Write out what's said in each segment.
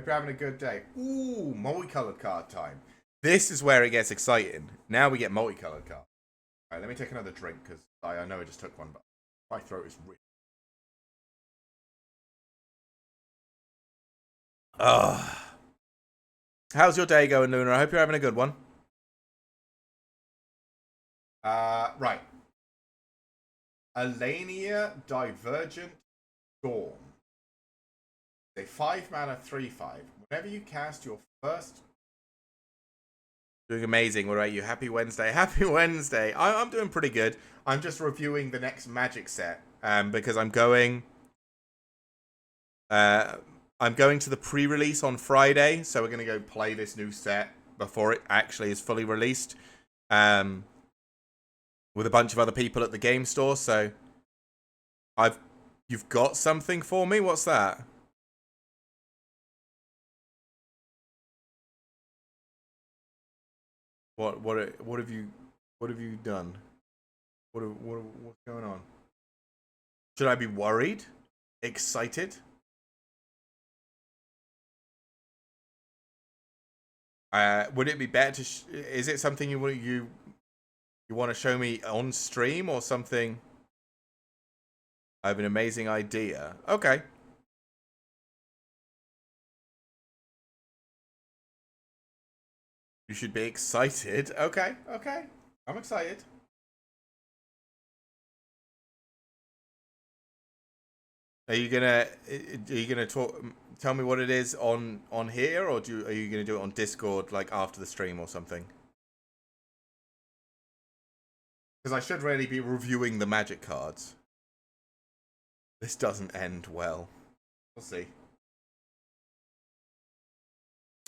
Hope you're having a good day. Ooh, multicolored card time. This is where it gets exciting. Now we get multicolored cards. All right, let me take another drink because I know I just took one, but my throat is really. Ugh. How's your day going, Luna? I hope you're having a good one. Right. Alania Divergent Storm. A 5-mana 3/5. Whenever you cast your first. Doing amazing. What about you? Happy Wednesday. Happy Wednesday. I'm doing pretty good. I'm just reviewing the next Magic set because I'm going to the pre-release on Friday, so we're going to go play this new set before it actually is fully released with a bunch of other people at the game store. So you've got something for me? What's that? What have you done? What's going on? Should I be worried? Excited? Would it be better to? Is it something you want to show me on stream or something? I have an amazing idea. Okay. You should be excited. Okay. I'm excited. Are you gonna tell me what it is on here, or are you gonna do it on Discord like after the stream or something? Because I should really be reviewing the Magic cards. This doesn't end well. We'll see.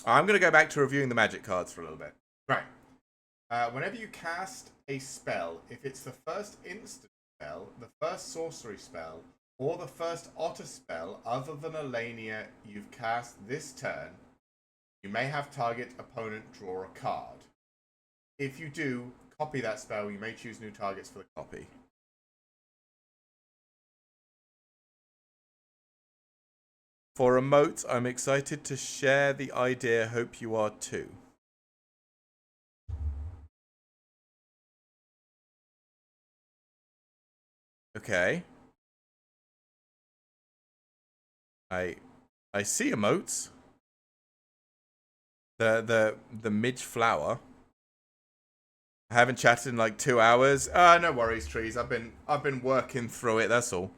I'm gonna go back to reviewing the Magic cards for a little bit. Right. Whenever you cast a spell, if it's the first instant spell, the first sorcery spell, or the first otter spell other than Alania you've cast this turn, you may have target opponent draw a card. If you do, copy that spell. You may choose new targets for the copy. For emotes, I'm excited to share the idea. Hope you are too. Okay. I see emotes. The midge flower. I haven't chatted in like 2 hours. No worries, trees. I've been working through it. That's all.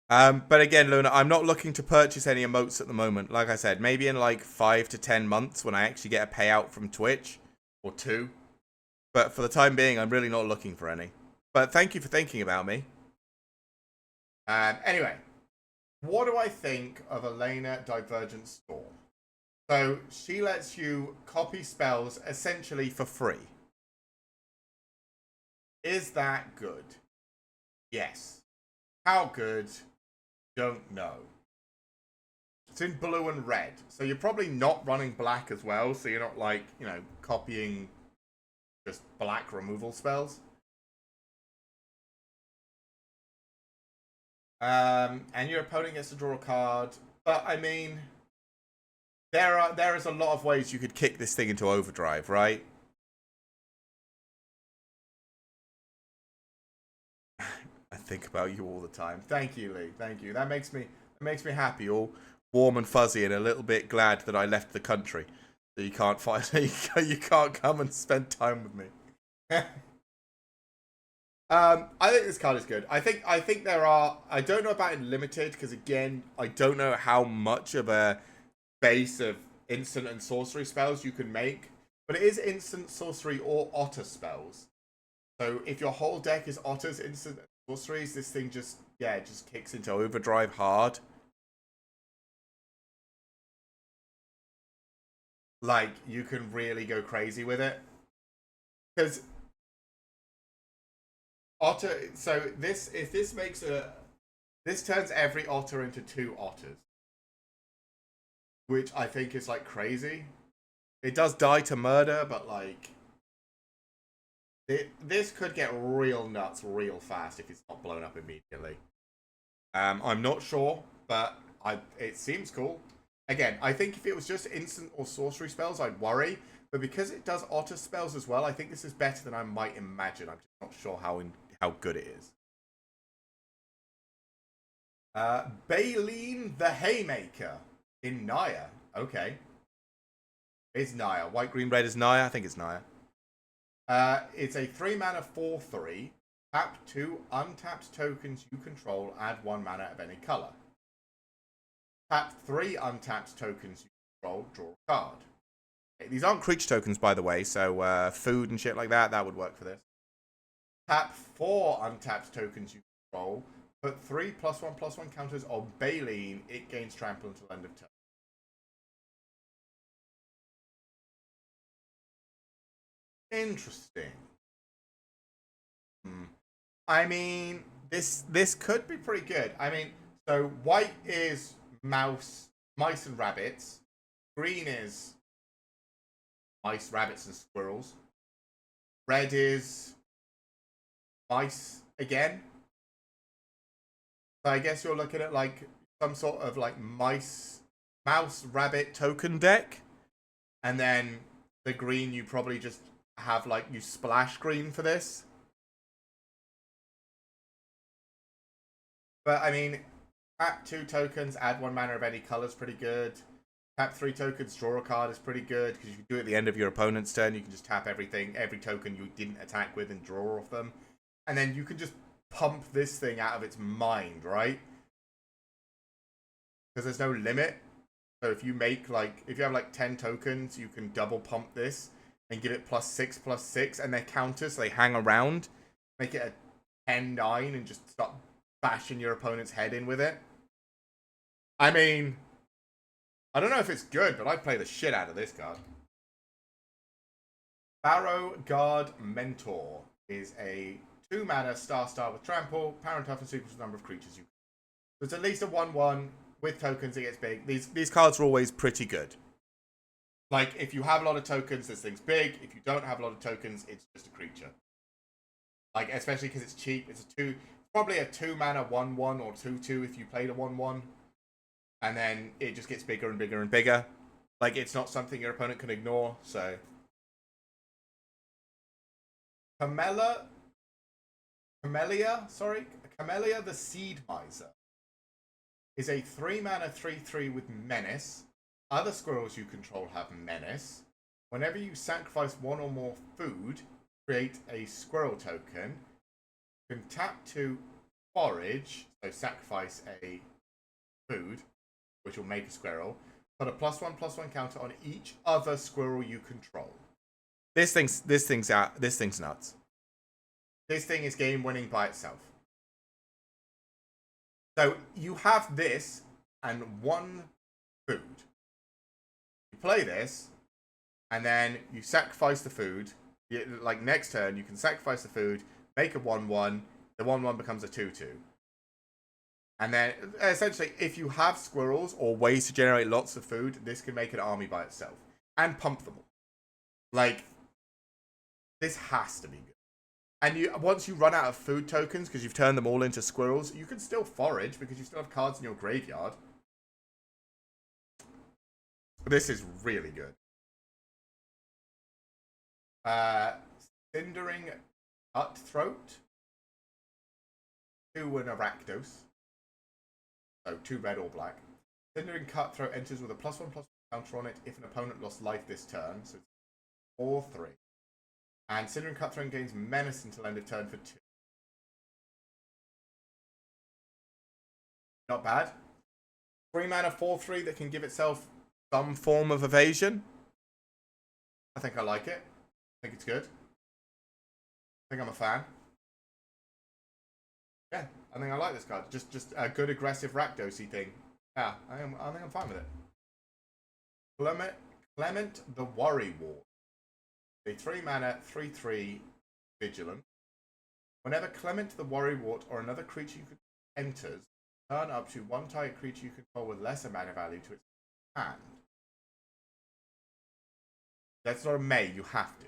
But again, Luna, I'm not looking to purchase any emotes at the moment. Like I said, maybe in like 5 to 10 months when I actually get a payout from Twitch or 2. But for the time being, I'm really not looking for any. But thank you for thinking about me. Anyway, what do I think of Alania Divergent Storm? So she lets you copy spells essentially for free. Is that good? Yes. How good? Don't know. It's in blue and red, so you're probably not running black as well, so you're not like, copying just black removal spells. And your opponent gets to draw a card, but I mean, there is a lot of ways you could kick this thing into overdrive, right? I think about you all the time. Thank you, Lee. Thank you. That makes me happy, all warm and fuzzy, and a little bit glad that I left the country. So you can't find you can't come and spend time with me. I think this card is good. I think there are. I don't know about it limited because again, I don't know how much of a base of instant and sorcery spells you can make, but it is instant, sorcery, or otter spells. So if your whole deck is otters, instant, and sorceries, this thing just kicks into overdrive hard. Like you can really go crazy with it because otter. So this turns every otter into 2 otters, which I think is like crazy. It does die to murder, but like this could get real nuts real fast if it's not blown up immediately. I'm not sure, but it seems cool. Again, I think if it was just instant or sorcery spells, I'd worry. But because it does otter spells as well, I think this is better than I might imagine. I'm just not sure how good it is. Baleen the Haymaker in Naya. Okay. It's Naya. White, green, red is Naya. I think it's Naya. It's a 3 mana 4/3. Tap 2 untapped tokens you control. Add 1 mana of any color. Tap 3 untapped tokens you control. Draw a card. Okay, these aren't creature tokens, by the way, so food and shit like that would work for this. Tap 4 untapped tokens you control. Put 3 +1/+1 counters on Baleen. It gains trample until end of turn. Interesting. I mean, this could be pretty good. I mean, so white is mice and rabbits. Green is mice, rabbits, and squirrels. Red is mice again. So I guess you're looking at like some sort of like mouse rabbit token deck. And then the green, you probably just have like, you splash green for this. But I mean, tap 2 tokens, add 1 mana of any color is pretty good. Tap 3 tokens, draw a card is pretty good, because you can do it at the end of your opponent's turn. You can just tap everything, every token you didn't attack with, and draw off them. And then you can just pump this thing out of its mind, right? Because there's no limit. So if you make like, if you have like 10 tokens, you can double pump this and give it +6/+6, and they're counters, so they hang around. Make it a 10/9 and just start bashing your opponent's head in with it. I mean, I don't know if it's good, but I'd play the shit out of this card. Barrow Guard Mentor is a 2 mana star with trample, power and toughness equals the number of creatures you. So it's at least a 1/1 with tokens. It gets big. These cards are always pretty good. Like, if you have a lot of tokens, this thing's big. If you don't have a lot of tokens, it's just a creature. Like, especially because it's cheap. It's probably a 2 mana 1/1 or 2/2 if you played a 1/1. And then it just gets bigger and bigger and bigger. Like, it's not something your opponent can ignore, so. Camellia the Seed Miser is a 3 mana 3/3 with Menace. Other squirrels you control have Menace. Whenever you sacrifice 1 or more food, create a squirrel token. You can tap to forage, so sacrifice a food, which will make a squirrel. Put a +1/+1 counter on each other squirrel you control. This thing's nuts. This thing is game winning by itself. So you have this and 1 food. You play this, and then you sacrifice the food. Like, next turn, you can sacrifice the food, make a 1/1. The 1/1 becomes a 2/2. And then, essentially, if you have squirrels or ways to generate lots of food, this can make an army by itself. And pump them all. Like, this has to be good. And once you run out of food tokens, because you've turned them all into squirrels, you can still forage, because you still have cards in your graveyard. This is really good. Cindering Cutthroat. 2 and a Rakdos. So 2 red or black. Cindering Cutthroat enters with a +1/+1 counter on it if an opponent lost life this turn. So it's 4/3. And Cindering Cutthroat gains Menace until end of turn for 2. Not bad. 3 mana 4/3 that can give itself some form of evasion. I think I like it. I think it's good. I think I'm a fan. Yeah, I think I like this card. Just a good aggressive Rakdos-y thing. Yeah, I think I'm fine with it. Clement the Worry Ward. A 3 mana 3/3 Vigilant. Whenever Clement the Worry Wart or another creature you control enters, turn up to 1 target creature you control with lesser mana value to its hand. That's not a may, you have to.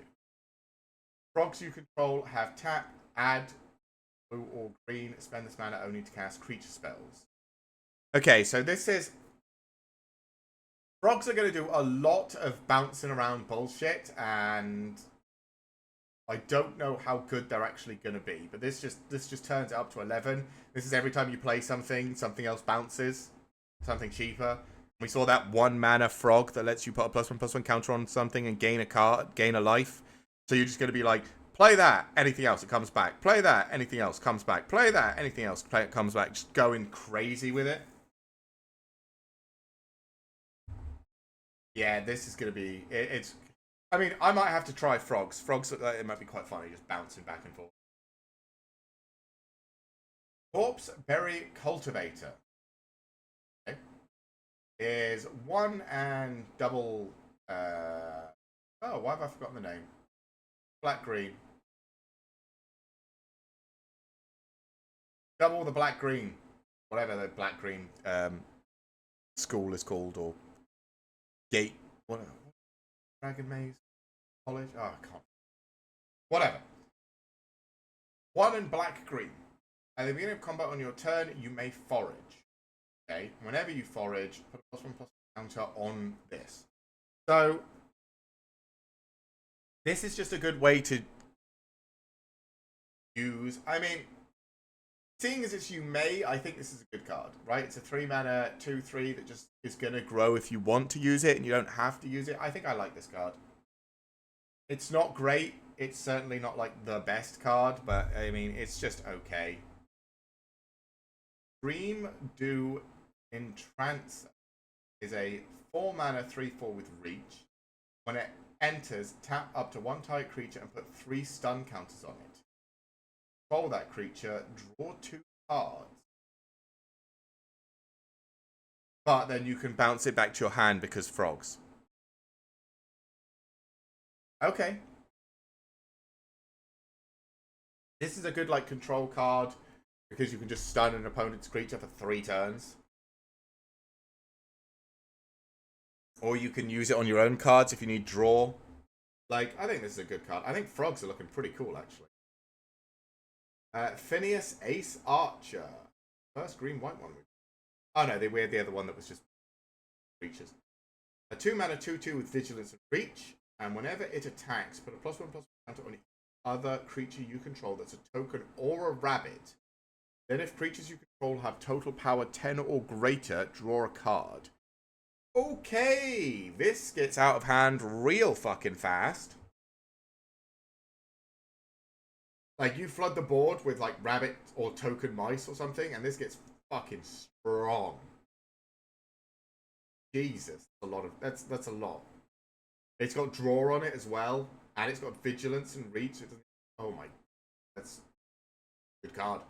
Frogs you control have tap, add blue or green, spend this mana only to cast creature spells. Okay, so this is... Frogs are going to do a lot of bouncing around bullshit, and I don't know how good they're actually going to be. But this just turns it up to 11. This is every time you play something, something else bounces, something cheaper. We saw that 1 mana frog that lets you put a +1/+1 counter on something and gain a card, gain a life. So you're just going to be like, play that, anything else, it comes back. Play that, anything else, comes back. Play that, anything else, it comes back. Just going crazy with it. Yeah, this is going to be... It's... I mean, I might have to try frogs. Frogs, it might be quite funny, just bouncing back and forth. Corpse Berry Cultivator. Okay. Is 1 and double... Oh, why have I forgotten the name? Black-green. Double the black-green. Whatever the black-green school is called, or gate. What? Dragon Maze? College? Oh, I can't. Whatever. 1 and black-green. At the beginning of combat on your turn, you may forage. Okay? Whenever you forage, put a +1/+1 counter on this. So, this is just a good way to use... I mean, seeing as it's you may, I think this is a good card, right? It's a 3 mana, 2/3 that just is going to grow if you want to use it and you don't have to use it. I think I like this card. It's not great. It's certainly not like the best card, but I mean, it's just okay. Dream Do Entrance is a 4 mana 3/4 with reach. When it enters, tap up to 1 target creature and put 3 stun counters on it. Control that creature, draw 2 cards. But then you can bounce it back to your hand because frogs. Okay. This is a good like control card because you can just stun an opponent's creature for 3 turns. Or you can use it on your own cards if you need draw. Like, I think this is a good card. I think frogs are looking pretty cool, actually. Phineas Ace Archer. First green-white one. Oh, no, we had the other one that was just creatures. A 2 mana 2/2 with vigilance and reach. And whenever it attacks, put a +1/+1 counter on other creature you control that's a token or a rabbit. Then if creatures you control have total power 10 or greater, draw a card. Okay, this gets out of hand real fucking fast. Like, you flood the board with, like, rabbit or token mice or something, and this gets fucking strong. Jesus, a lot of... That's a lot. It's got draw on it as well, and it's got vigilance and reach. Oh my... That's a good card.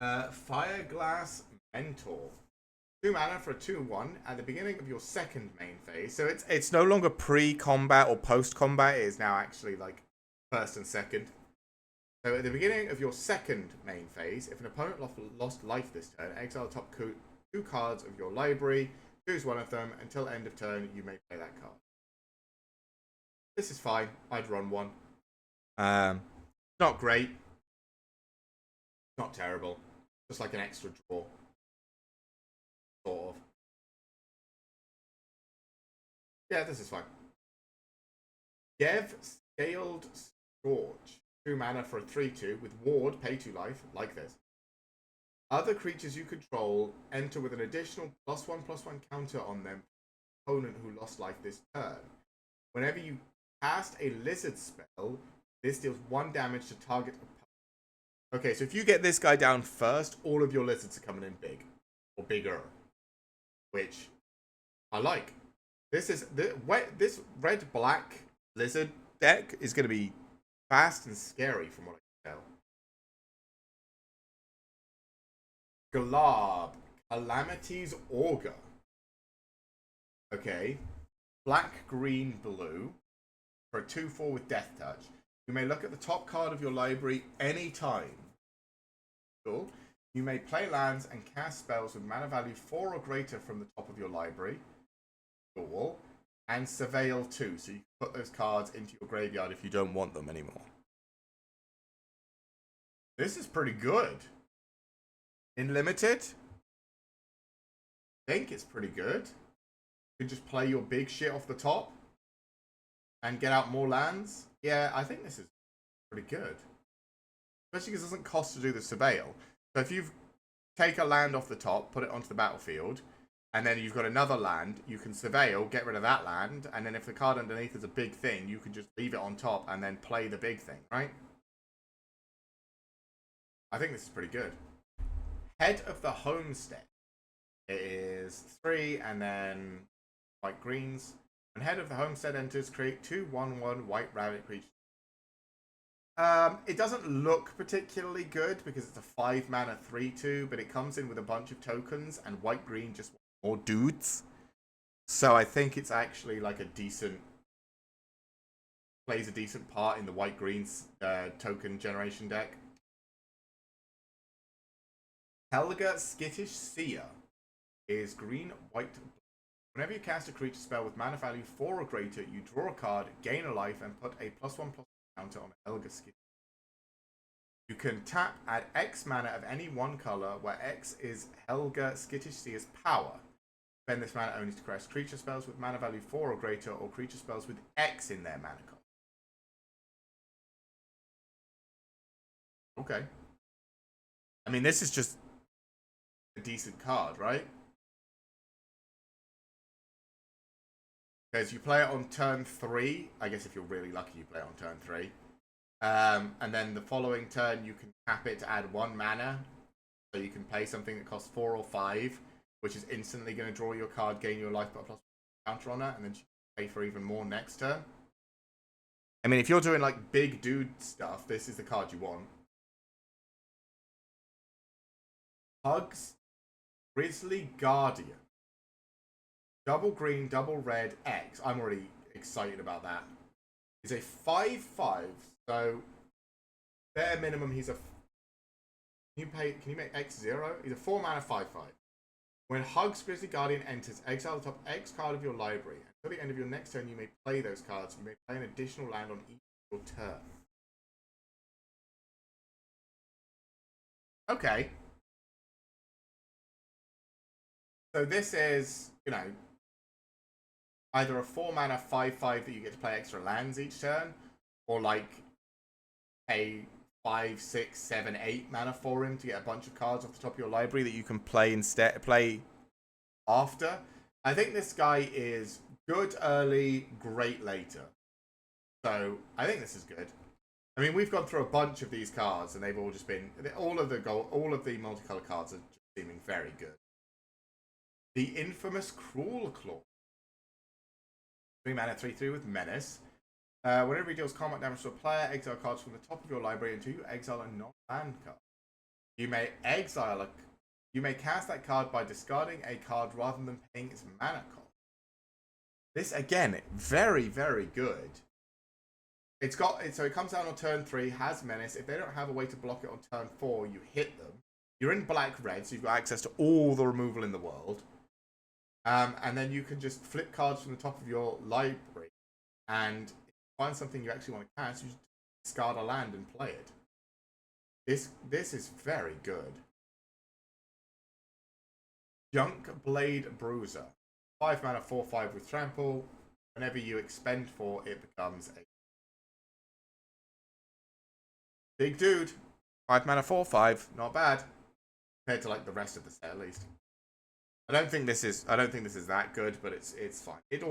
Fireglass Mentor. 2 mana for a 2/1 at the beginning of your second main phase. So it's no longer pre-combat or post-combat. It is now actually like first and second. So at the beginning of your second main phase, if an opponent lost life this turn, exile the top 2 cards of your library, choose one of them. Until end of turn, you may play that card. This is fine. I'd run one. Not great. Not terrible. Just like an extra draw. Sort of. Yeah, this is fine. Gev Scaled Scourge. 2 mana for a 3/2 with ward, pay 2 life, like this. Other creatures you control enter with an additional +1/+1 counter on them, opponent who lost life this turn. Whenever you cast a lizard spell, this deals 1 damage to target opponent. Okay, so if you get this guy down first, all of your lizards are coming in big. Or bigger. Which I like. This red black lizard deck is going to be fast and scary from what I can tell. Glab Calamity's Augur. Okay. Black, green, blue for a 2/4 with Death Touch. You may look at the top card of your library anytime. Cool. You may play lands and cast spells with mana value 4 or greater from the top of your library. Cool. And Surveil too, so you can put those cards into your graveyard if you don't want them anymore. This is pretty good. In Limited, think it's pretty good. You can just play your big shit off the top and get out more lands. Yeah, I think this is pretty good. Especially because it doesn't cost to do the surveil. So if you take a land off the top, put it onto the battlefield, and then you've got another land, you can surveil, get rid of that land, and then if the card underneath is a big thing, you can just leave it on top and then play the big thing, right? I think this is pretty good. Head of the Homestead. It is 3 and then white greens. When Head of the Homestead enters, create 2/1/1 white rabbit creatures. It doesn't look particularly good because it's a 5 mana 3/2, but it comes in with a bunch of tokens, and white green just wants more dudes. So I think it's actually like a decent, plays a decent part in the white green's token generation deck. Helga Skittish Seer is green, white, blue. Whenever you cast a creature spell with mana value 4 or greater, you draw a card, gain a life, and put a +1/+1 counter on Helga Skittish. You can tap, add X mana of any one color, where X is Helga Skittish Seer's power. Spend this mana only to cast creature spells with mana value 4 or greater, or creature spells with X in their mana color. Okay. I mean, this is just a decent card, right? Because you play it on turn 3. I guess if you're really lucky, you play it on turn 3. And then the following turn, you can tap it to add 1 mana. So you can play something that costs 4 or 5, which is instantly going to draw your card, gain your life, put a +1 counter on it, and then you pay for even more next turn. I mean, if you're doing like big dude stuff, this is the card you want. Hugs Grizzly Guardian. Double green, double red, X. I'm already excited about that. He's a 5/5, so bare minimum he's a. Can you make X 0? He's a 4 mana 5/5. When Hugs Grizzly Guardian enters, exile the top X card of your library. Until the end of your next turn, you may play those cards. You may play an additional land on each of your turn. Okay. So this is, you know, either a 4 mana 5/5 that you get to play extra lands each turn, or like a 5, 6, 7, 8 mana for him to get a bunch of cards off the top of your library that you can play after. I think this guy is good early, great later. So I think this is good. I mean, we've gone through a bunch of these cards, and they've all just been all of the multicolored cards are just seeming very good. The infamous Cruel Claw. 3 mana 3/3 with Menace. Whenever he deals combat damage to a player, exile cards from the top of your library until you exile a non-land card. You may cast that card by discarding a card rather than paying its mana cost. This again, very, very good. It comes down on turn 3, has Menace. If they don't have a way to block it on turn 4, you hit them. You're in black-red, so you've got access to all the removal in the world. And then you can just flip cards from the top of your library, and if you find something you actually want to cast, you just discard a land and play it. This is very good. Junk Blade Bruiser. 5 mana 4/5 with trample. Whenever you expend 4, it becomes a big dude. 5 mana 4/5, not bad. Compared to like the rest of the set at least. I don't think this is that good, but it's fine. If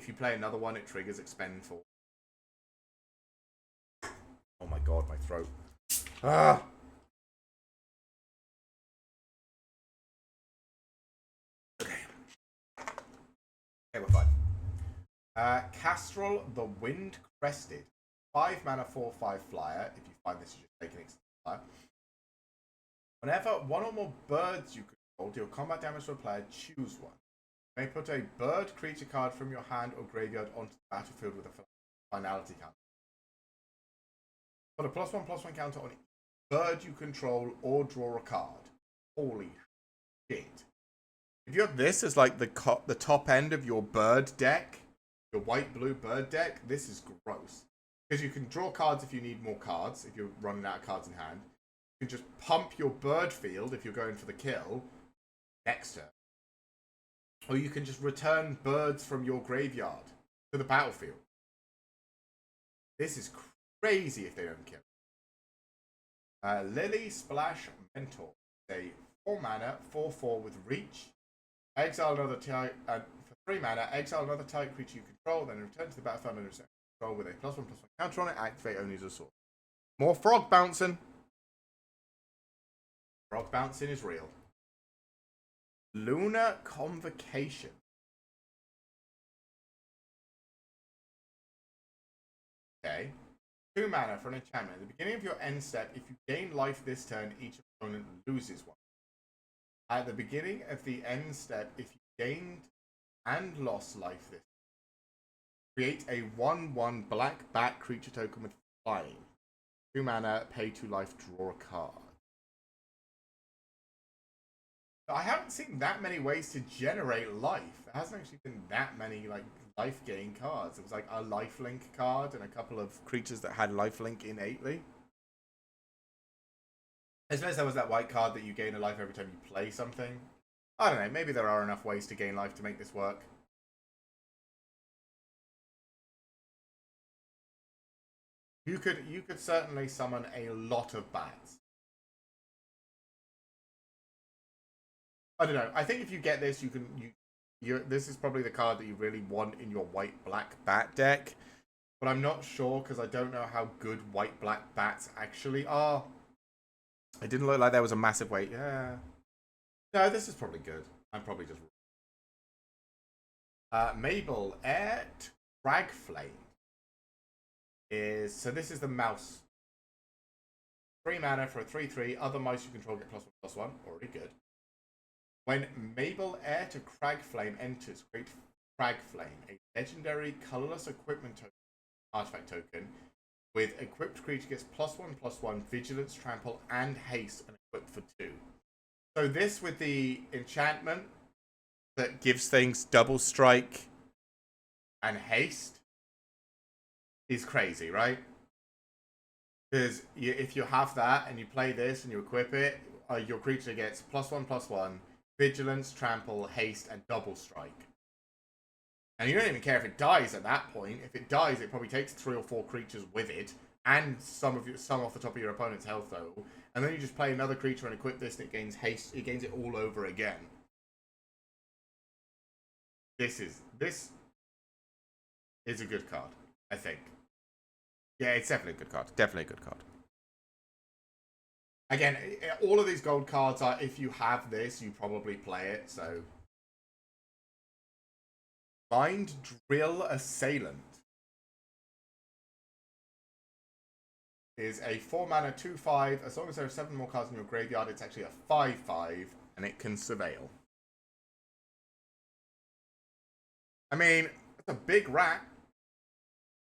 you play another one, it triggers expend 4. Oh my god, my throat. Ah. Okay, we're fine. Castrol the Wind Crested. 5 mana 4/5 flyer. If you find this, you just take an extra flyer. Whenever one or more birds you control deal combat damage to a player, choose one. You may put a bird creature card from your hand or graveyard onto the battlefield with a finality counter. Put a +1/+1 counter on each bird you control or draw a card. Holy shit. If you have this as like the top end of your bird deck, your white-blue bird deck, this is gross. Because you can draw cards if you need more cards, if you're running out of cards in hand. You can just pump your bird field if you're going for the kill next turn. Or you can just return birds from your graveyard to the battlefield. This is crazy if they don't kill. Lily Splash Mentor. A 4 mana, 4/4 with reach. Exile another type, for 3 mana, exile another type creature you control, then return to the battlefield under control with a +1/+1 counter on it. Activate only as a sword. More frog bouncing. Frog bouncing is real. Lunar Convocation. Okay. 2 mana for an enchantment. At the beginning of your end step, if you gain life this turn, each opponent loses 1. At the beginning of the end step, if you gained and lost life this turn, create a 1/1 black bat creature token with flying. 2 mana, pay 2 life, draw a card. I haven't seen that many ways to generate life. There hasn't actually been that many like life gain cards. It was like a lifelink card and a couple of creatures that had lifelink innately. I suppose there was that white card that you gain a life every time you play something. I don't know, maybe there are enough ways to gain life to make this work. You could certainly summon a lot of bats. I don't know. I think if you get this, this is probably the card that you really want in your white-black bat deck. But I'm not sure because I don't know how good white-black bats actually are. It didn't look like there was a massive weight. Yeah. No, this is probably good. I'm probably just... Mabel, Air Dragflame is... So this is the mouse. 3 mana for a 3/3. Other mice you control get +1/+1. Already good. When Mabel Heir to Cragflame enters, create Cragflame, a legendary colorless equipment token, artifact token, with equipped creature gets +1/+1, vigilance, trample, and haste, and equipped for 2. So this with the enchantment that gives things double strike and haste is crazy, right? Because if you have that and you play this and you equip it, your creature gets +1/+1. Vigilance, trample, haste, and double strike. And you don't even care if it dies at that point. If it dies, it probably takes 3 or 4 creatures with it, and some off the top of your opponent's health though. And then you just play another creature and equip this, and it gains haste. It gains it all over again. This is a good card, I think. Yeah, it's definitely a good card. Definitely a good card. Again, all of these gold cards are, if you have this, you probably play it, so... Mind Drill Assailant is a 4 mana 2/5. As long as there are 7 more cards in your graveyard, it's actually a 5/5, and it can surveil. I mean, it's a big rat.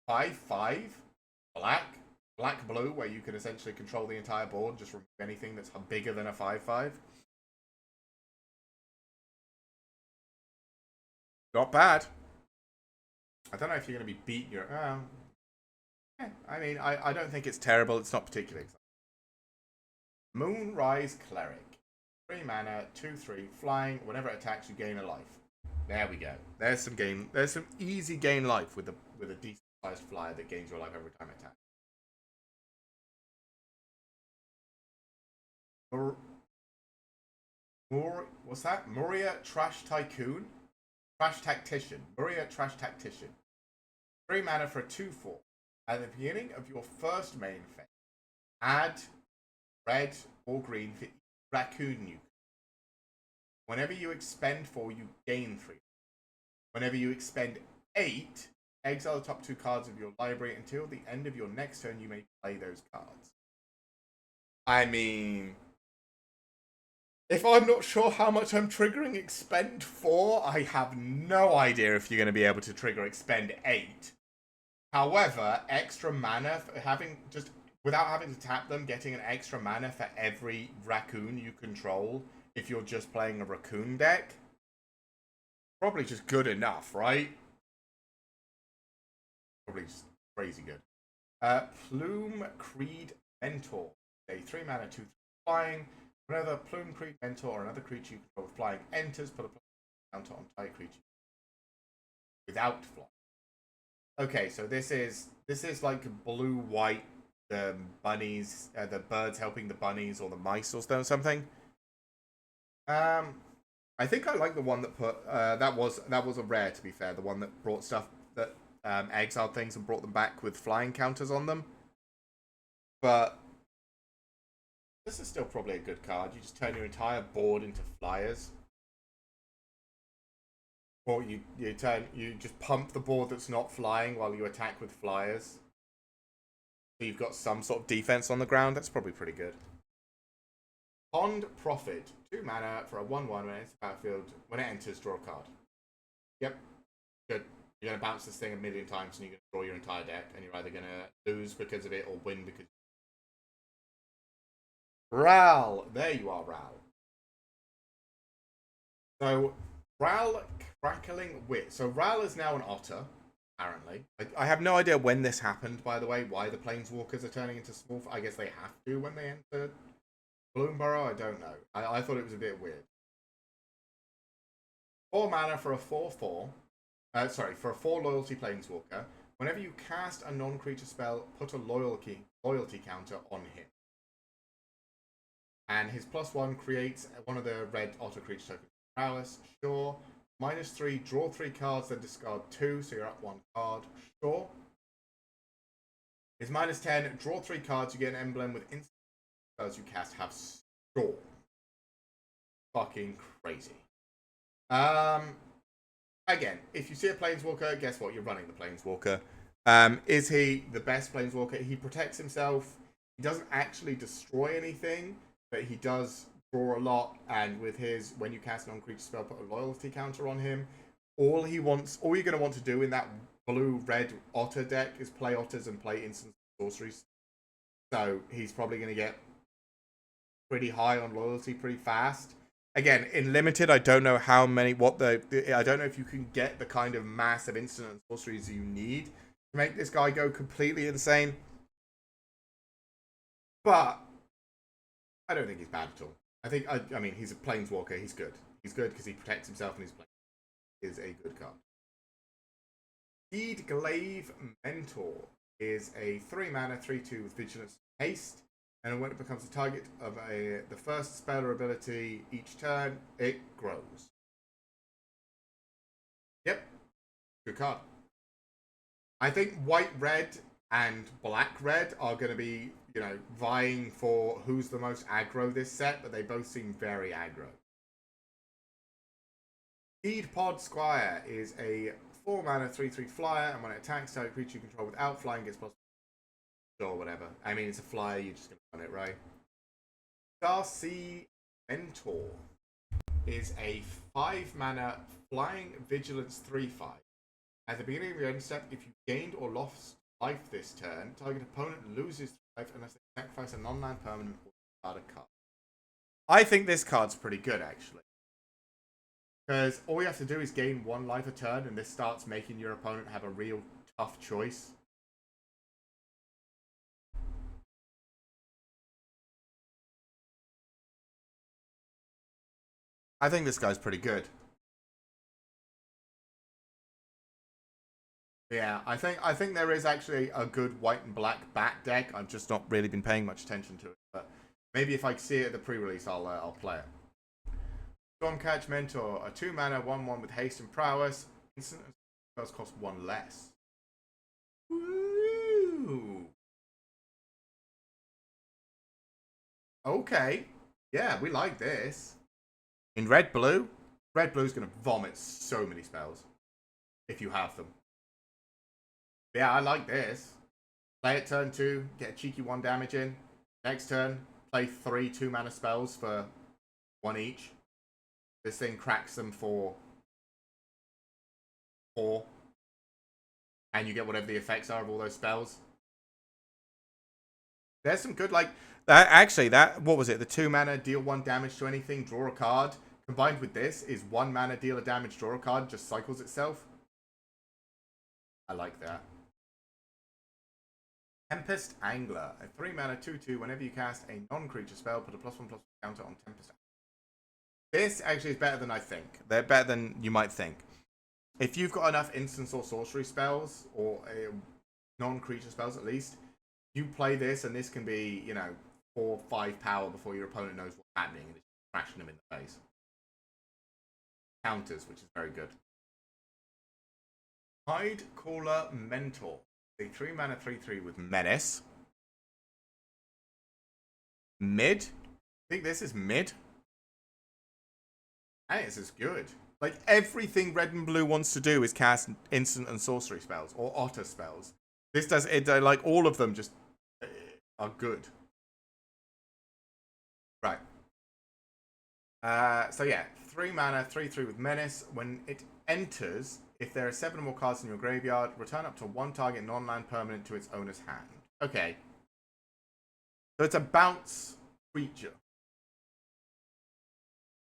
5/5, black-blue, where you can essentially control the entire board, just remove anything that's bigger than a 5/5. Not bad. I don't know if you're going to be beating your... I mean, I don't think it's terrible. It's not particularly exciting. Moonrise Cleric. 3 mana, 2/3, flying. Whenever it attacks, you gain a life. There we go. There's some easy gain life with a decent sized flyer that gains your life every time it attacks. What's that? Muria Trash Tycoon? Trash Tactician. Muria Trash Tactician. 3 mana for a 2/4. At the beginning of your first main phase, add red or green for each raccoon you. Whenever you expend 4, you gain 3. Whenever you expend 8, exile the top 2 cards of your library. Until the end of your next turn, you may play those cards. I mean... If I'm not sure how much I'm triggering expend 4, I have no idea if you're going to be able to trigger expend 8. However, extra mana, without having to tap them, getting an extra mana for every raccoon you control, if you're just playing a raccoon deck, probably just good enough, right? Probably just crazy good. Plume Creed Mentor. A 3 mana 2 flying. Whenever Plume Creed Mentor or another creature you control with flying enters, put a counter on target creature without flying. Okay, so this is like blue-white bunnies, the birds helping the bunnies or the mice or something. I think I like the one that put that was a rare, to be fair. The one that brought stuff that exiled things and brought them back with flying counters on them. But this is still probably a good card. You just turn your entire board into flyers. Or you just pump the board that's not flying while you attack with flyers. So you've got some sort of defense on the ground. That's probably pretty good. Pond Prophet. 2 mana for a 1/1 when it enters the battlefield. When it enters, draw a card. Yep. Good. You're going to bounce this thing a million times and you're going to draw your entire deck. And you're either going to lose because of it or win because... Ral. There you are, Ral. So, Ral Crackling Wit. So, Ral is now an otter, apparently. I have no idea when this happened, by the way. Why the Planeswalkers are turning into small... I guess they have to when they enter BloomBurrow. I don't know. I thought it was a bit weird. 4 mana for a 4/4. For a 4 loyalty Planeswalker. Whenever you cast a non-creature spell, put a loyalty counter on him. And his +1 creates one of the red otter creature tokens. Prowess, sure. -3, draw 3 cards, then discard 2, so you're up 1 card. Sure. His -10, draw 3 cards, you get an emblem with instant spells you cast have Storm. Fucking crazy. Again, if you see a Planeswalker, guess what? You're running the Planeswalker. Is he the best Planeswalker? He protects himself. He doesn't actually destroy anything, but he does draw a lot. And with his, when you cast a non-creature spell, put a loyalty counter on him. All you're going to want to do in that blue-red otter deck is play otters and play instant sorceries. So he's probably going to get pretty high on loyalty pretty fast. Again, in limited, I don't know how many, I don't know if you can get the kind of massive instant and sorceries you need to make this guy go completely insane. But I don't think he's bad at all. I mean, he's a Planeswalker. He's good. He's good because he protects himself and he's playing. Is a good card. Seedglaive Mentor is a 3 mana 3/2 with Vigilance and Haste. And when it becomes the target of the first spell or ability each turn, it grows. Yep. Good card. I think white-red and black-red are going to be, vying for who's the most aggro this set, but they both seem very aggro. Seedpod Squire is a 4 mana 3/3 flyer, and when it attacks target creature you control without flying gets plus or whatever. I mean, it's a flyer, you're just gonna run it, right? Starseed Mentor is a 5 mana flying vigilance 3/5. At the beginning of your end step, if you gained or lost life this turn, target opponent loses life unless they sacrifice a non-land permanent or discard a card. I think this card's pretty good, actually. Because all you have to do is gain 1 life a turn, and this starts making your opponent have a real tough choice. I think this guy's pretty good. Yeah, I think there is actually a good white and black bat deck. I've just not really been paying much attention to it, but maybe if I see it at the pre-release, I'll play it. Stormcatch Mentor, a 2 mana 1/1 with haste and prowess. Instant spells cost 1 less. Woo! Okay, yeah, we like this. In red blue's gonna vomit so many spells if you have them. Yeah, I like this. Play it turn 2, get a cheeky 1 damage in. Next turn, play 3 2 mana spells for 1 each. This thing cracks them for 4. And you get whatever the effects are of all those spells. There's some good, like, what was it? The 2 mana, deal 1 damage to anything, draw a card. Combined with this is 1 mana, deal a damage, draw a card, just cycles itself. I like that. Tempest Angler, a 3 mana 2/2. Whenever you cast a non-creature spell, put a +1/+1 Counter on 10%. This actually is better than I think. They're better than you might think. If you've got enough instance or sorcery spells, or non-creature spells at least, you play this, and this can be, 4 or 5 power before your opponent knows what's happening, and it's crashing them in the face. Counters, which is very good. Tide Caller Mentor. A 3 mana 3/3 with Menace. Mid? I think this is mid. And this is good. Like, everything red and blue wants to do is cast instant and sorcery spells, or otter spells. This does it, like, all of them just are good. Right. So yeah, 3 mana, 3/3 with Menace. When it enters, if there are 7 or more cards in your graveyard, return up to 1 target non-land permanent to its owner's hand. Okay. So it's a bounce creature.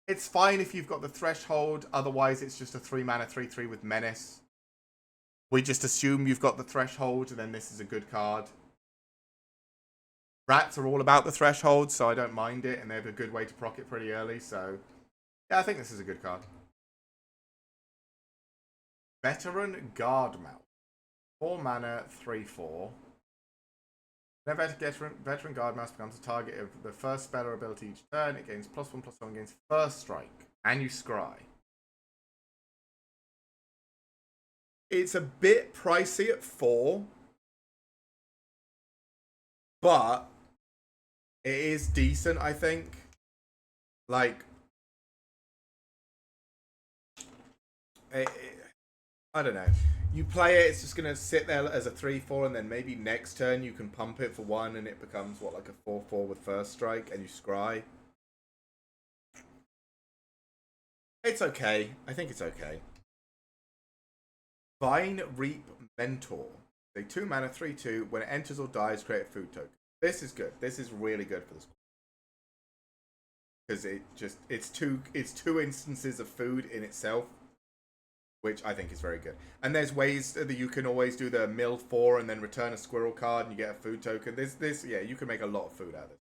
It's fine if you've got the threshold, otherwise it's just a 3 mana 3/3 with Menace. We just assume you've got the threshold, and then this is a good card. Rats are all about the threshold, so I don't mind it, and they have a good way to proc it pretty early, so yeah, I think this is a good card. Veteran Guardmouth. 4 mana, 3/4. Whenever Veteran Guardmouse becomes a target of the first spell or ability each turn, it gains +1/+1 against first strike, and you scry. It's a bit pricey at 4, but it is decent, I think. Like, I don't know. You play it, it's just going to sit there as a 3/4, and then maybe next turn you can pump it for 1, and it becomes, what, like a 4/4 with first strike, and you scry. It's okay. I think it's okay. Vine Reap Mentor. A 2 mana 3/2. When it enters or dies, create a food token. This is good. This is really good for this. Because it's two instances of food in itself, which I think is very good. And there's ways that you can always do the mill 4 and then return a squirrel card and you get a food token. Yeah, you can make a lot of food out of this.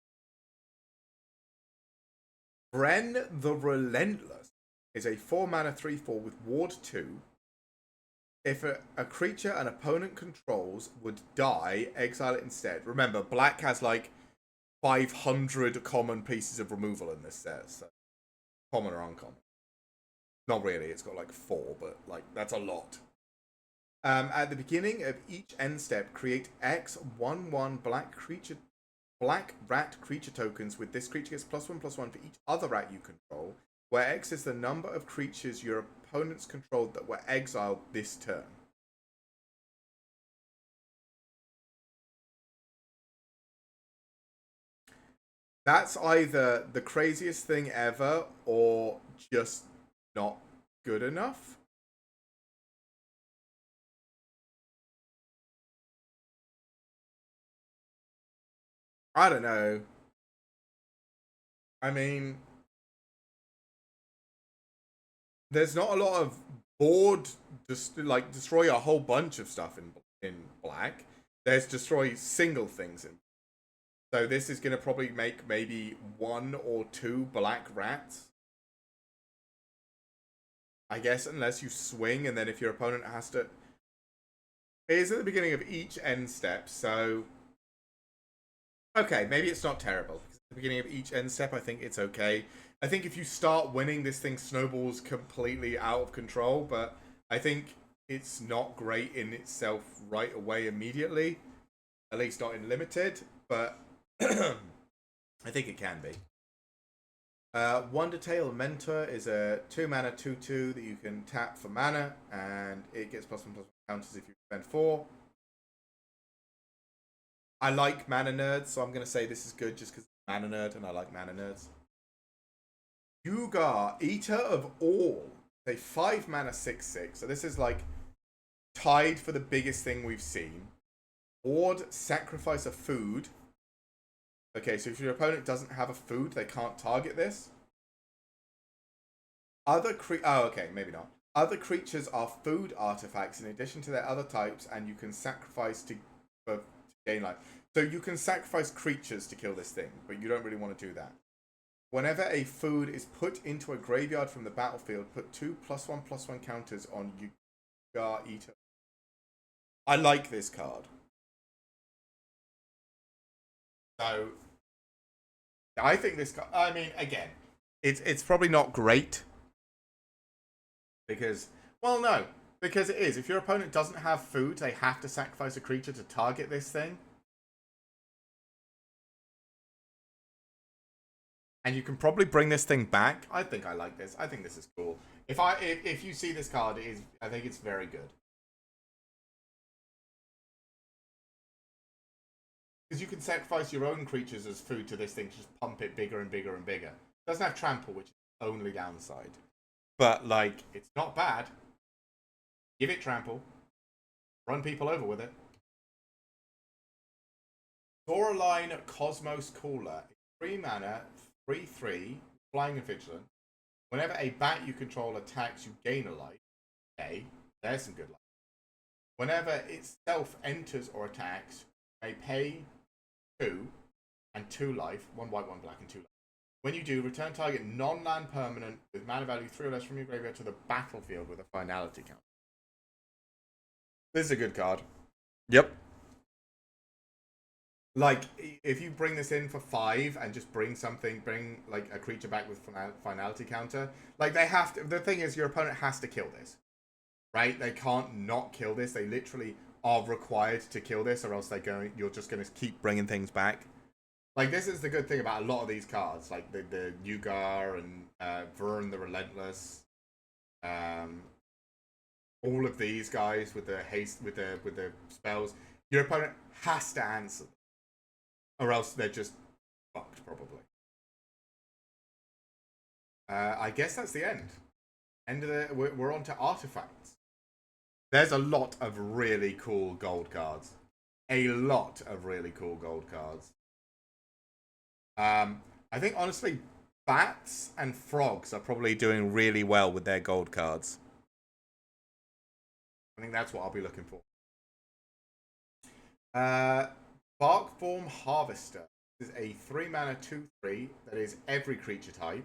Bren the Relentless is a 4 mana 3/4 with Ward 2. If a creature an opponent controls would die, exile it instead. Remember, black has like 500 common pieces of removal in this set. So common or uncommon. Not really, it's got like 4, but like that's a lot. At the beginning of each end step, create X 1/1 black rat creature tokens with this creature gets +1/+1 for each other rat you control, where X is the number of creatures your opponents controlled that were exiled this turn. That's either the craziest thing ever or just not good enough. I don't know. I mean, there's not a lot of board just like destroy a whole bunch of stuff in black. There's destroy single things in. So this is going to probably make maybe 1 or 2 black rats. I guess unless you swing, and then if your opponent has to... It is at the beginning of each end step, so... Okay, maybe it's not terrible. At the beginning of each end step, I think it's okay. I think if you start winning, this thing snowballs completely out of control, but I think it's not great in itself right away immediately. At least not in limited, but I think it can be. Wondertail Mentor is a 2 mana 2/2 that you can tap for mana, and it gets +1/+1 counters if you spend 4. I like mana nerds, so I'm going to say this is good just because I'm a mana nerd and I like mana nerds. Yugar, Eater of All. A 5 mana 6/6. So this is like tied for the biggest thing we've seen. Ward, sacrifice a food. Okay, so if your opponent doesn't have a food, they can't target this. Oh, okay, maybe not. Other creatures are food artifacts in addition to their other types, and you can sacrifice to gain life. So you can sacrifice creatures to kill this thing, but you don't really want to do that. Whenever a food is put into a graveyard from the battlefield, put 2 +1/+1 counters on Yugar Eater. I like this card. So, I think this card, I mean, again, it's probably not great. Because, well, no. Because it is. If your opponent doesn't have food, they have to sacrifice a creature to target this thing. And you can probably bring this thing back. I think I like this. I think this is cool. If you see this card, I think it's very good. Because you can sacrifice your own creatures as food to this thing to just pump it bigger and bigger and bigger. It doesn't have trample, which is the only downside. But, like, it's not bad. Give it trample. Run people over with it. Coraline Cosmos Caller. 3 mana, 3/3, flying and vigilant. Whenever a bat you control attacks, you gain a life. Okay, there's some good life. Whenever itself enters or attacks, you may pay 2 and 2 life. 1 white, 1 black, and 2 life. When you do, return target non-land permanent with mana value 3 or less from your graveyard to the battlefield with a finality count. This is a good card. Yep. Like, if you bring this in for 5 and just bring like a creature back with finality counter, like they have to, the thing is your opponent has to kill this, right? They can't not kill this. They literally are required to kill this, or else you're just going to keep bringing things back. Like, this is the good thing about a lot of these cards, like the Yugar and Vern the Relentless, all of these guys with the haste, with the spells. Your opponent has to answer them, or else they're just fucked, probably. I guess that's the end. We're on to artifacts. There's a lot of really cool gold cards. A lot of really cool gold cards. I think, honestly, bats and frogs are probably doing really well with their gold cards. I think that's what I'll be looking for. Barkform Harvester. This is a 3 mana 2/3 that is every creature type.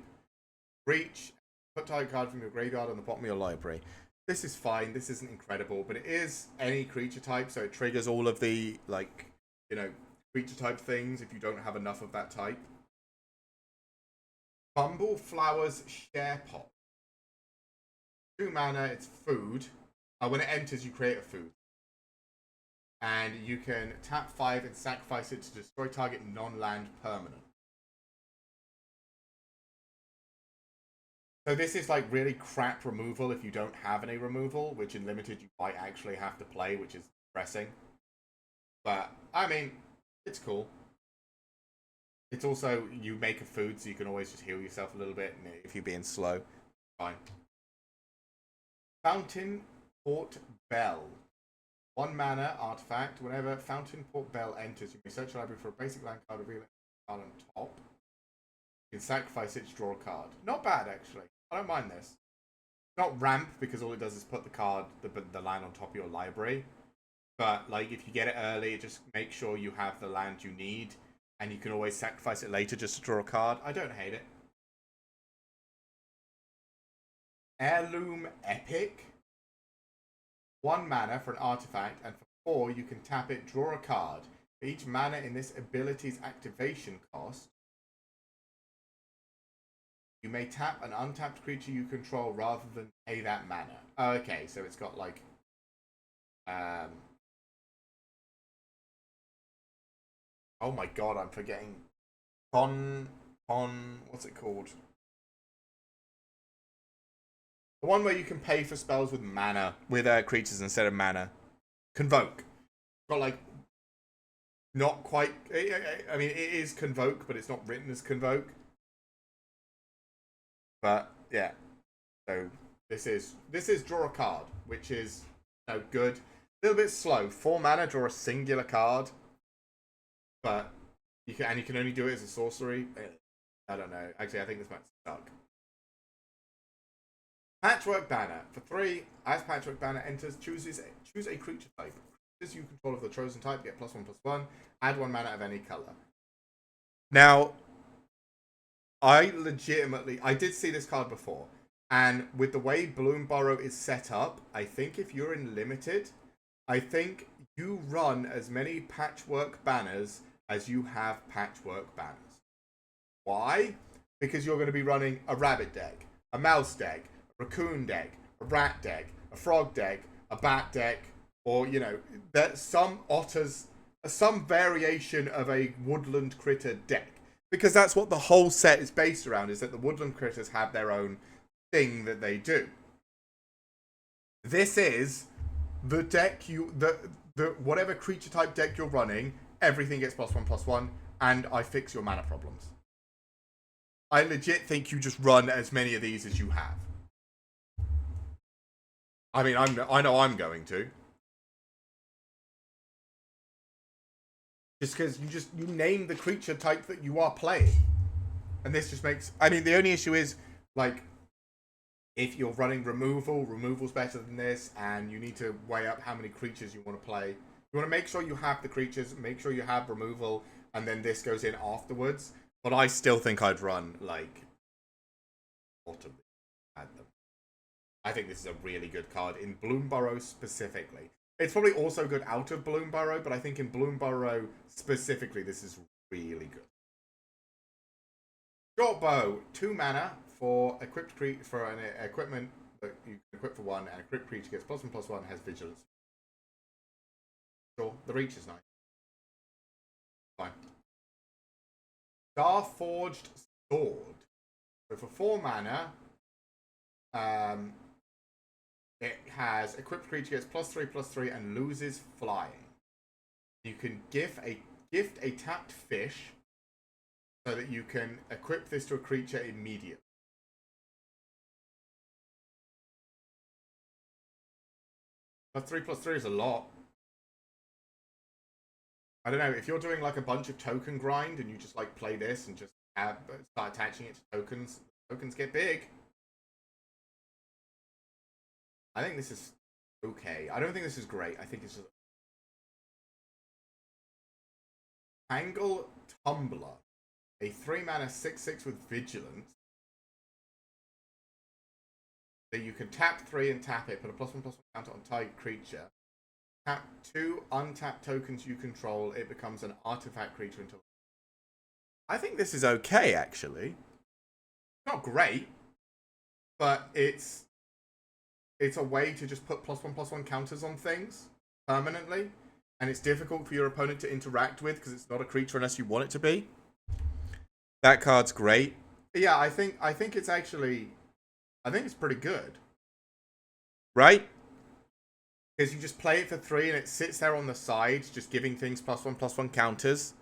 Reach, put target card from your graveyard on the bottom of your library. This is fine. This isn't incredible, but it is any creature type, so it triggers all of the, like, you know, creature type things if you don't have enough of that type. Bumble Flowers Share Pot. 2 mana, it's food. When it enters, you create a food. And you can tap 5 and sacrifice it to destroy target non-land permanent. So this is like really crap removal if you don't have any removal, which in limited you might actually have to play, which is depressing. But, I mean, it's cool. It's also, you make a food, so you can always just heal yourself a little bit if you're being slow. Fine. Fountain Port Bell. 1 mana artifact. Whenever Fountain Port Bell enters, you may search your library for a basic land card, reveal it on top. You can sacrifice it to draw a card. Not bad, actually. I don't mind this. Not ramp, because all it does is put the land on top of your library. But, like, if you get it early, just make sure you have the land you need, and you can always sacrifice it later just to draw a card. I don't hate it. Heirloom Epic. 1 mana for an artifact, and for 4 you can tap it, draw a card. For each mana in this ability's activation cost, you may tap an untapped creature you control rather than pay that mana. Oh, okay, so it's got like oh my god, I'm forgetting. What's it called? The one where you can pay for spells with mana, with creatures instead of mana. Convoke. Got like, not quite. I mean, it is Convoke, but it's not written as Convoke. But yeah, so this is draw a card, which is, you know, good. A little bit slow. 4 mana, draw a singular card, but you can only do it as a sorcery. I don't know. Actually, I think this might suck. Patchwork Banner. For 3, as Patchwork Banner enters, choose a creature type. Creatures you control of the chosen type get +1/+1. Add 1 mana of any color. Now, I did see this card before. And with the way BloomBurrow is set up, I think if you're in limited, I think you run as many patchwork banners as you have patchwork banners. Why? Because you're going to be running a rabbit deck, a mouse deck, a raccoon deck, a rat deck, a frog deck, a bat deck, or, you know, there's some otters, some variation of a woodland critter deck. Because that's what the whole set is based around, is that the woodland critters have their own thing that they do. This is the deck whatever creature type deck you're running, everything gets +1/+1, and I fix your mana problems. I legit think you just run as many of these as you have. I mean, I know I'm going to. Just because you name the creature type that you are playing. And this just makes... I mean, the only issue is, like, if you're running removal's better than this, and you need to weigh up how many creatures you want to play. You want to make sure you have the creatures, make sure you have removal, and then this goes in afterwards. But I still think I'd run, like, bottom at them. I think this is a really good card, in BloomBurrow specifically. It's probably also good out of BloomBurrow, but I think in BloomBurrow specifically, this is really good. Short Bow, 2 mana for for an equipment that you can equip for 1, and equipped creature gets +1/+1, has vigilance. Sure, the reach is nice. Fine. Starforged Sword. So for 4 mana, it has equipped creature gets +3/+3 and loses flying. You can gift a tapped fish so that you can equip this to a creature immediately. +3/+3 is a lot. I don't know, if you're doing like a bunch of token grind and you just like play this and just start attaching it to tokens, tokens get big. I think this is okay. I don't think this is great. I think it's just... Tangle Tumbler. A 3 mana 6/6 with vigilance. That you can tap 3 and tap it, put a +1/+1 counter on target creature. Tap 2 untapped tokens you control, it becomes an artifact creature until... I think this is okay, actually. Not great, but it's a way to just put +1/+1 counters on things permanently, and it's difficult for your opponent to interact with because it's not a creature unless you want it to be. That card's great. But yeah, I think it's actually... I think it's pretty good. Right? Because you just play it for 3 and it sits there on the side, just giving things +1/+1 counters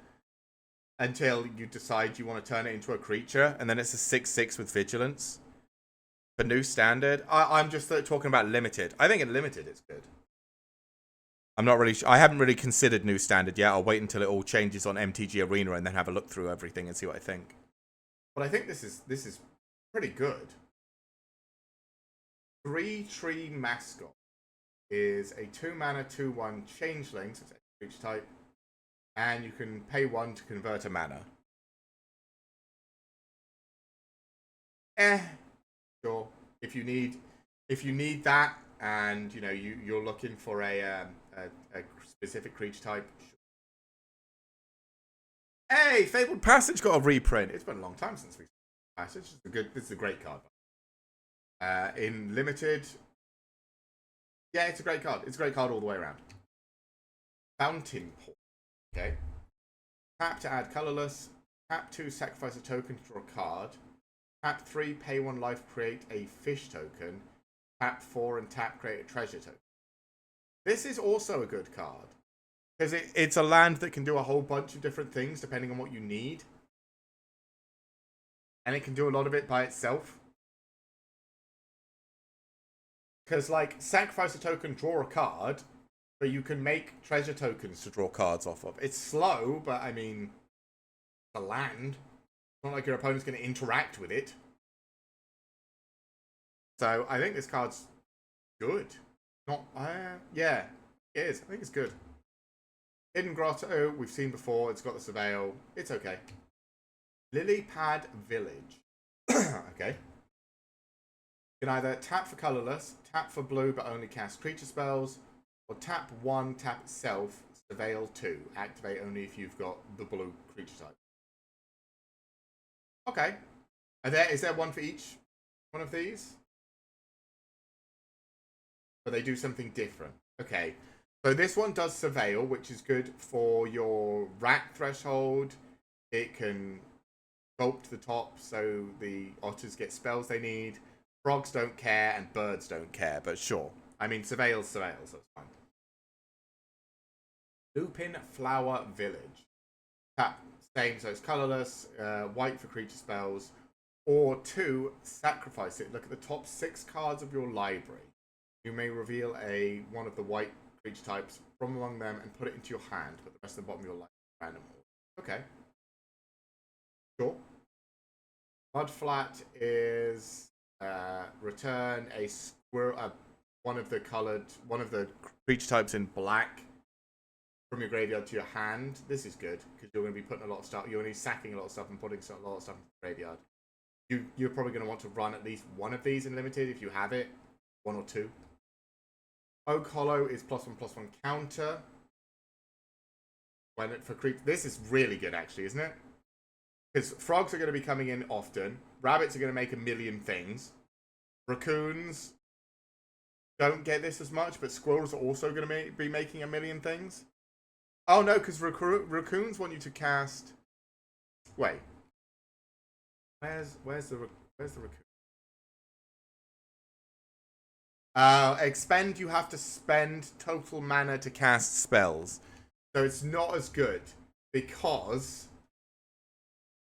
until you decide you want to turn it into a creature, and then it's a 6/6 with vigilance. For new standard, I'm just talking about limited. I think in limited it's good. I'm not really... I haven't really considered new standard yet. I'll wait until it all changes on MTG Arena and then have a look through everything and see what I think. But I think this is pretty good. 3-Tree Mascot is a 2 mana 2/1 changeling, so it's a creature type, and you can pay 1 to convert a mana. Sure. If you need that, and you know you're looking for a specific creature type. Sure. Hey, Fabled Passage got a reprint. It's been a long time since we Passage. This is a great card. In limited, yeah, it's a great card. It's a great card all the way around. Fountain Port. Okay. Tap to add colorless. Tap 2, sacrifice a token to draw a card. Tap 3, pay 1 life, create a fish token. Tap 4 and tap, create a treasure token. This is also a good card. Because it's a land that can do a whole bunch of different things depending on what you need. And it can do a lot of it by itself. Because, like, sacrifice a token, draw a card, but you can make treasure tokens to draw cards off of. It's slow, but, I mean, it's a land. It's not like your opponent's going to interact with it. So, I think this card's good. Not, yeah, it is. I think it's good. Hidden Grotto, we've seen before. It's got the Surveil. It's okay. Lily Pad Village. Okay. You can either tap for colorless, tap for blue but only cast creature spells, or tap 1, tap itself, surveil 2. Activate only if you've got the blue creature type. Okay. Is there one for each one of these? But they do something different. Okay. So this one does surveil, which is good for your rat threshold. It can sculpt the top so the otters get spells they need. Frogs don't care and birds don't care, but sure. I mean, surveil's, so it's fine. Lupin Flower Village. Tap, same, so it's colorless, white for creature spells, or 2, sacrifice it. Look at the top 6 cards of your library. You may reveal one of the white creature types from among them and put it into your hand, but the rest of the bottom of your library is random. Okay. Sure. Mudflat is return a squirrel, one of the creature types in black from your graveyard to your hand. This is good because you're going to be putting a lot of stuff. You're going to be sacking a lot of stuff and putting a lot of stuff in the graveyard. You're probably going to want to run at least one of these in limited if you have it, 1 or 2. Oak Hollow is +1/+1 counter. This is really good actually, isn't it? Because frogs are going to be coming in often. Rabbits are going to make a million things. Raccoons don't get this as much, but squirrels are also going to be making a million things. Oh no, because raccoons want you to cast. Wait, where's the raccoon? Expend. You have to spend total mana to cast spells, so it's not as good because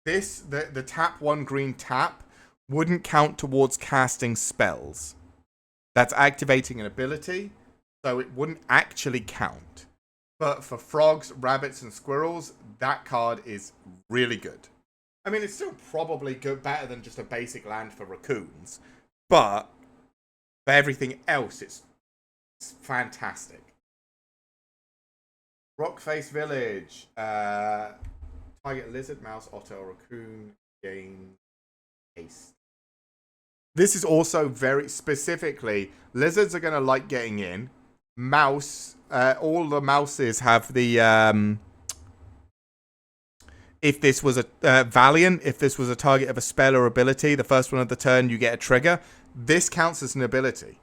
the tap 1 green tap wouldn't count towards casting spells. That's activating an ability, so it wouldn't actually count. But for frogs, rabbits, and squirrels, that card is really good. I mean, it's still probably good, better than just a basic land for raccoons. But for everything else, it's fantastic. Rockface Village. Target lizard, mouse, otter, or raccoon. Gain haste. This is also very specifically, lizards are going to like getting in. Mouse, all the mouses have the, if this was a Valiant, if this was a target of a spell or ability, the first one of the turn, you get a trigger. This counts as an ability.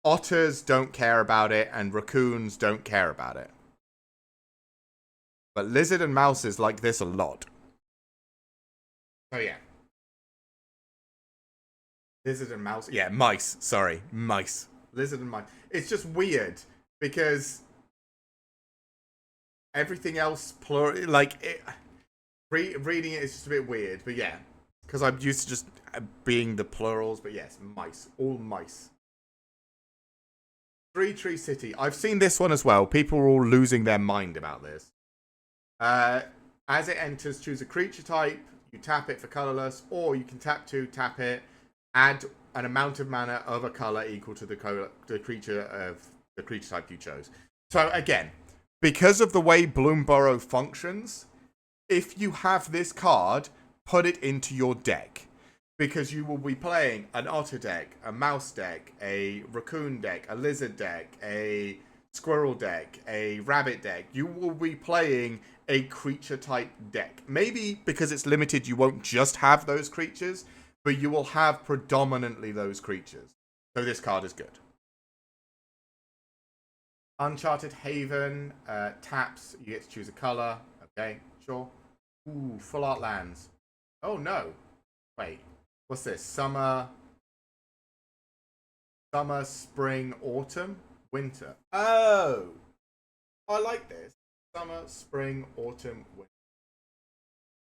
Otters don't care about it, and raccoons don't care about it. But lizard and mouses like this a lot. Oh, yeah. Lizard and mouse. Yeah, mice. Sorry, mice. Lizard and mice. It's just weird because everything else plural. Like reading it is just a bit weird. But yeah, because I'm used to just being the plurals. But yes, mice. All mice. Three Tree City. I've seen this one as well. People are all losing their mind about this. As it enters, choose a creature type. You tap it for colorless, or you can tap 2, tap it. Add an amount of mana of a color equal to the creature type you chose. So again, because of the way BloomBurrow functions, if you have this card, put it into your deck. Because you will be playing an otter deck, a mouse deck, a raccoon deck, a lizard deck, a squirrel deck, a rabbit deck. You will be playing a creature type deck. Maybe because it's limited, you won't just have those creatures, but you will have predominantly those creatures. So this card is good. Uncharted Haven. Taps. You get to choose a color. Okay, sure. Ooh, full art lands. Oh, no. Wait. What's this? Summer, spring, autumn, winter. Oh. I like this. Summer, spring, autumn, winter.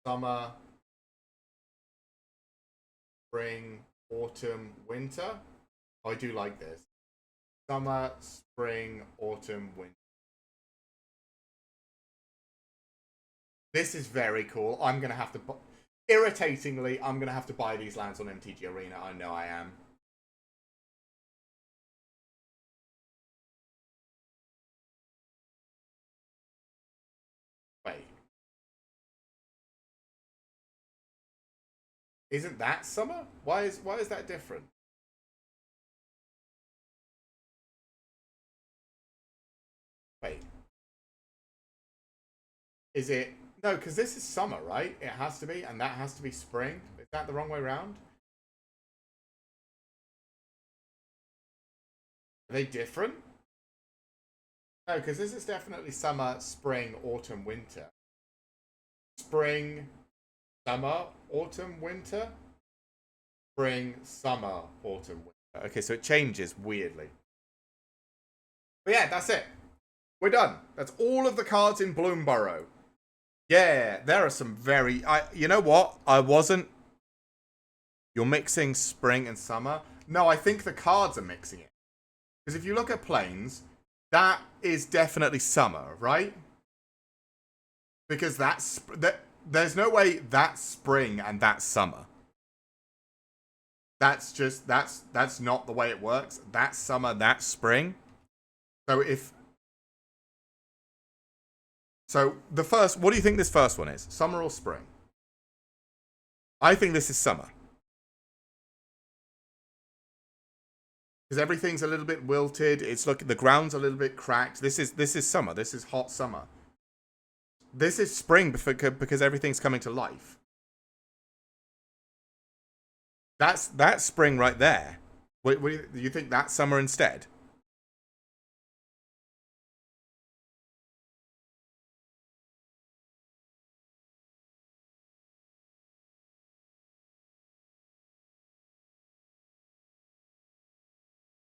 Summer, spring, autumn, winter. I do like this. Summer, spring, autumn, winter. This is very cool. I'm going to have to... Irritatingly, I'm going to have to buy these lands on MTG Arena. I know I am. Wait. Isn't that summer? Why is that different? Wait. Is it no, because this is summer, right? It has to be, and that has to be spring. Is that the wrong way around? Are they different? No, because this is definitely summer, spring, autumn, winter. Spring, summer, autumn, winter. Spring, summer, autumn, winter. Okay, so it changes weirdly. But yeah, that's it. We're done. That's all of the cards in Bloomsburrow. Yeah, there are some very. You know what? I wasn't. You're mixing spring and summer. No, I think the cards are mixing it. Because if you look at planes, that is definitely summer, right? Because there's no way that's spring and that's summer. That's not the way it works. That's summer, that's spring. So if so the first, what do you think this first one is? Summer or spring? I think this is summer. Because everything's a little bit wilted. It's look, the ground's a little bit cracked. This is summer. This is hot summer. This is spring because everything's coming to life. That's spring right there. What do you think that's summer instead?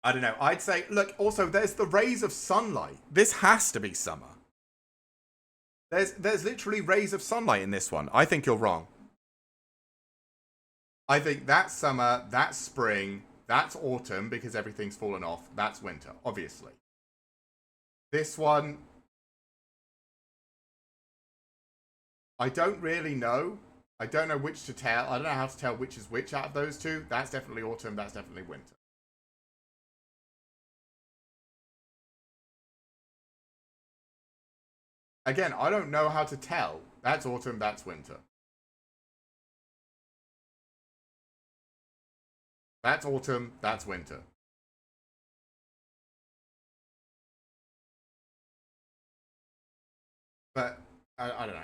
I don't know. I'd say, look, also, there's the rays of sunlight. This has to be summer. There's literally rays of sunlight in this one. I think you're wrong. I think that's summer, that's spring, that's autumn because everything's fallen off. That's winter, obviously. This one, I don't really know. I don't know which to tell. I don't know how to tell which is which out of those two. That's definitely autumn, that's definitely winter. Again, I don't know how to tell. That's autumn, that's winter. That's autumn, that's winter. But I don't know.